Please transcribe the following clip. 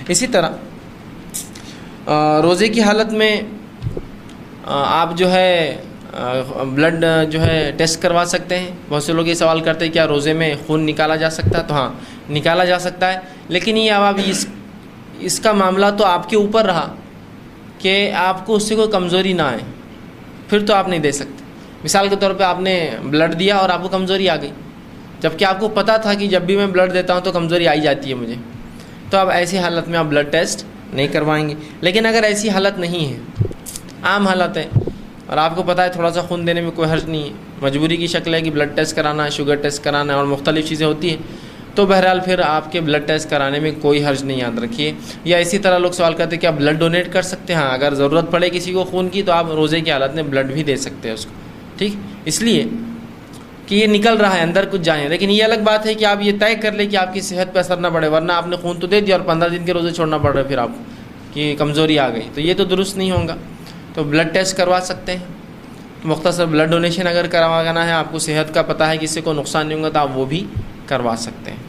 इसी तरह रोज़े की हालत में आप जो है ब्लड जो है टेस्ट करवा सकते हैं। बहुत से लोग ये सवाल करते हैं क्या रोज़े में खून निकाला जा सकता है? तो हाँ, निकाला जा सकता है, लेकिन ये अब इसका मामला तो आपके ऊपर रहा कि आपको उससे कोई कमज़ोरी ना आए, फिर तो आप नहीं दे सकते। मिसाल के तौर पे आपने ब्लड दिया और आपको कमज़ोरी आ गई, जबकि आपको पता था कि जब भी मैं ब्लड देता हूँ तो कमज़ोरी आई जाती है मुझे, तो अब ऐसी हालत में आप ब्लड टेस्ट नहीं करवाएंगे। लेकिन अगर ऐसी हालत नहीं है, आम हालत है और आपको पता है थोड़ा सा खून देने में कोई हर्ज नहीं है, मजबूरी की शक्ल है कि ब्लड टेस्ट कराना है, शुगर टेस्ट कराना है और मुख्तलिफ़ चीज़ें होती हैं, तो बहरहाल फिर आपके ब्लड टेस्ट कराने में कोई हर्ज नहीं, याद रखिए। या इसी तरह लोग सवाल करते हैं क्या ब्लड डोनेट कर सकते हैं? हाँ, अगर ज़रूरत पड़े किसी को खून की तो आप रोज़े की हालत में ब्लड भी दे सकते हैं उसको, ठीक, इसलिए कि ये निकल रहा है, अंदर कुछ जाए। लेकिन ये अलग बात है कि आप ये तय कर ले कि आपकी सेहत पर असर ना पड़े, वरना आपने खून तो दे दिया और 15 दिन के रोज़े छोड़ना पड़ रहा है फिर आपको कि कमज़ोरी आ गई, तो ये तो दुरुस्त नहीं होगा। तो ब्लड टेस्ट करवा सकते हैं, मुख्तसर ब्लड डोनेशन अगर करवाना है, आपको सेहत का पता है कि इससे कोई नुकसान नहीं होगा, तो आप वो भी करवा सकते हैं।